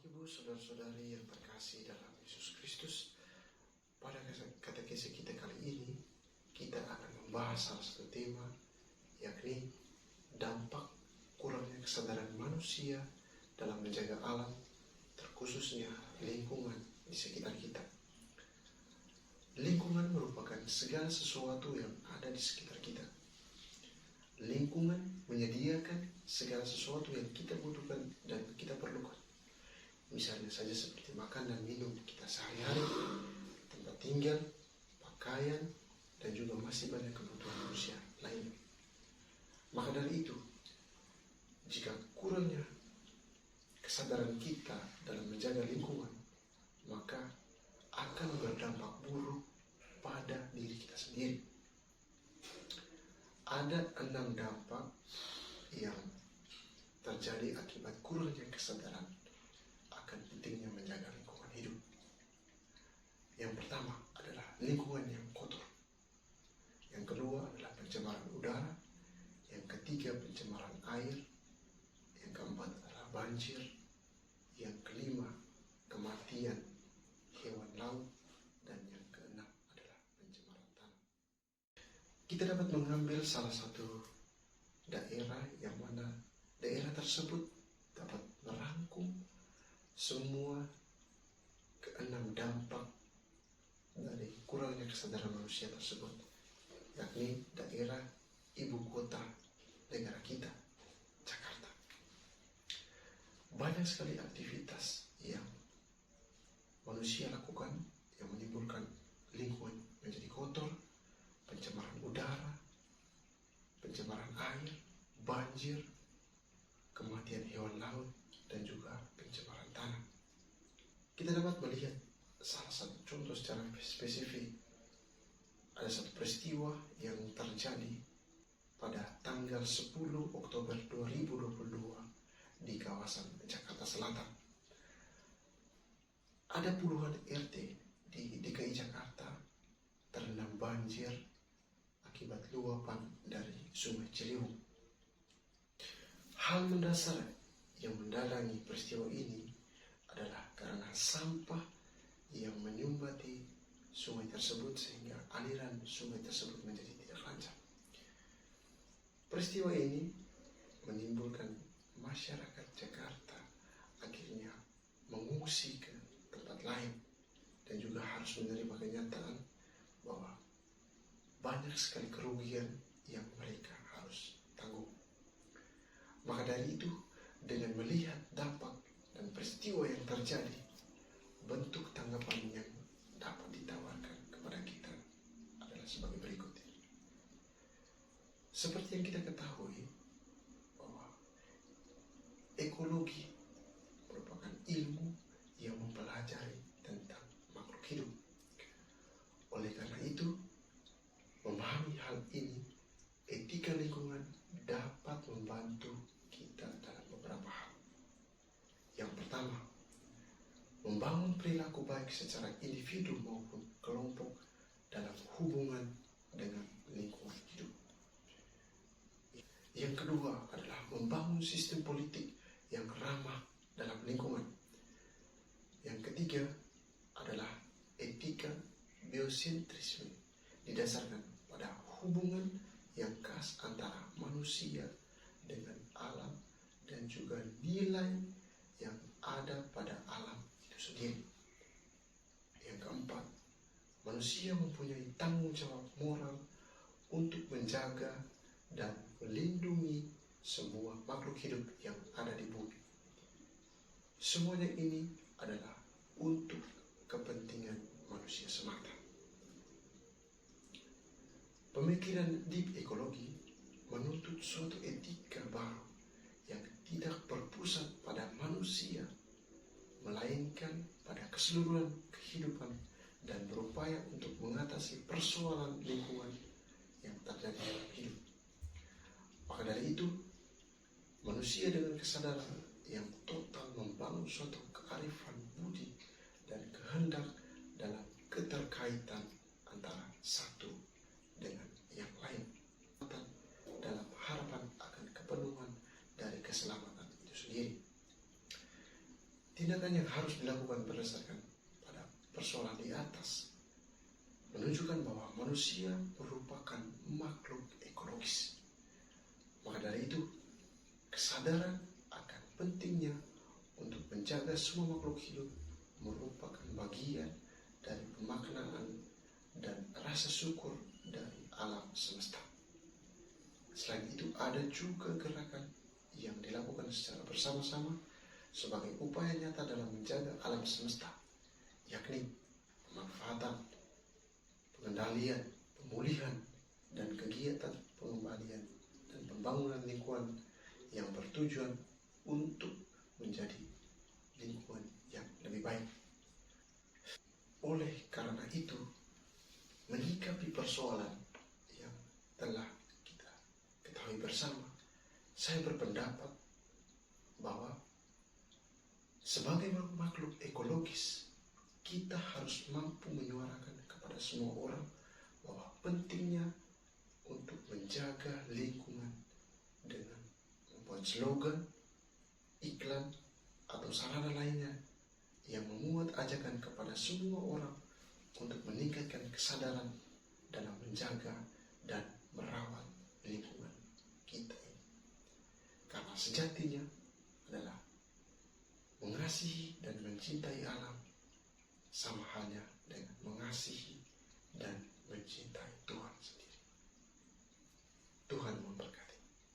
Bapak Ibu, saudara-saudari yang terkasih dalam Yesus Kristus, pada katekese kita kali ini kita akan membahas salah satu tema, yakni dampak kurangnya kesadaran manusia dalam menjaga alam, terkhususnya lingkungan di sekitar kita. Lingkungan merupakan segala sesuatu yang ada di sekitar kita. Lingkungan menyediakan segala sesuatu yang kita butuhkan dan kita perlukan. Misalnya saja seperti makan dan minum kita sehari-hari, tempat tinggal, pakaian, dan juga masih banyak kebutuhan manusia lainnya. Maka dari itu, jika kurangnya kesadaran kita dalam menjaga lingkungan, maka akan berdampak buruk pada diri kita sendiri. Ada 6 dampak yang terjadi akibat kurangnya kesadaran akan pentingnya menjaga lingkungan hidup. Yang pertama adalah lingkungan yang kotor. Yang kedua adalah pencemaran udara. Yang ketiga pencemaran air. Yang keempat adalah banjir. Yang kelima kematian hewan laut. Dan yang keenam adalah pencemaran tanah. Kita dapat mengambil salah satu daerah yang mana daerah tersebut dapat merangkum semua keenam dampak dari kurangnya kesadaran manusia tersebut, yakni daerah ibu kota negara kita, Jakarta. Banyak sekali aktivitas yang manusia lakukan yang menimbulkan lingkungan menjadi kotor, pencemaran udara, pencemaran air, banjir, kematian hewan laut, dan juga pencemaran tanah. Kita dapat melihat salah satu contoh secara spesifik. Ada satu peristiwa yang terjadi pada tanggal 10 Oktober 2022 di kawasan Jakarta Selatan. Ada puluhan RT di DKI Jakarta terendam banjir akibat luapan dari Sungai Ciliwung. Hal mendasar yang mendalangi peristiwa ini adalah karena sampah yang menyumbati sungai tersebut sehingga aliran sungai tersebut menjadi tidak lancar. Peristiwa ini menimbulkan masyarakat Jakarta akhirnya mengungsi ke tempat lain dan juga harus menerima kenyataan bahwa banyak sekali kerugian yang mereka harus tanggung. Maka dari itu, dengan melihat dampak dan peristiwa yang terjadi, bentuk tanggapan yang dapat ditawarkan kepada kita adalah sebagai berikut. Seperti yang kita ketahui bahwa ekologi merupakan ilmu yang mempelajari tentang makhluk hidup. Oleh karena itu, memahami hal ini, etika lingkungan dapat membantu kita dalam beberapa hal. Yang pertama, membangun perilaku baik secara individu maupun kelompok dalam hubungan dengan lingkungan hidup. Yang kedua adalah membangun sistem politik yang ramah dalam lingkungan. Yang ketiga adalah etika biosentrisme, didasarkan pada hubungan yang khas antara manusia dengan alam dan juga nilai yang ada pada alam itu sendiri. Yang keempat, manusia mempunyai tanggung jawab moral untuk menjaga dan melindungi semua makhluk hidup yang ada di bumi. Semuanya ini adalah untuk kepentingan manusia semata. Pemikiran deep ekologi menuntut suatu etika baru yang tidak berpusat pada manusia, melainkan pada keseluruhan kehidupan dan berupaya untuk mengatasi persoalan lingkungan yang terjadi dalam hidup. Maka dari itu, manusia dengan kesadaran yang total membangun suatu kearifan budi dan kehendak dalam keterkaitan antara satu dengan yang lain, dalam harapan akan kepenuhan dari keselamatan itu sendiri. tindakan yang harus dilakukan berdasarkan pada persoalan di atas menunjukkan bahwa manusia merupakan makhluk ekologis. Maka dari itu, kesadaran akan pentingnya untuk menjaga semua makhluk hidup merupakan bagian dari pemaknaan dan rasa syukur dari alam semesta. Selain itu, ada juga gerakan yang dilakukan secara bersama-sama sebagai upaya nyata dalam menjaga alam semesta, yakni pemanfaatan, pengendalian, pemulihan, dan kegiatan pengembalian dan pembangunan lingkungan yang bertujuan untuk menjadi lingkungan yang lebih baik. Oleh karena itu, menyikapi persoalan yang telah kita ketahui bersama, saya berpendapat bahwa sebagai makhluk ekologis, kita harus mampu menyuarakan kepada semua orang bahwa pentingnya untuk menjaga lingkungan dengan membuat slogan, iklan, atau sarana lainnya yang memuat ajakan kepada semua orang untuk meningkatkan kesadaran dalam menjaga dan merawat lingkungan kita ini. Karena sejatinya adalah mengasihi dan mencintai alam sama halnya dengan mengasihi dan mencintai Tuhan sendiri. Tuhan memberkati.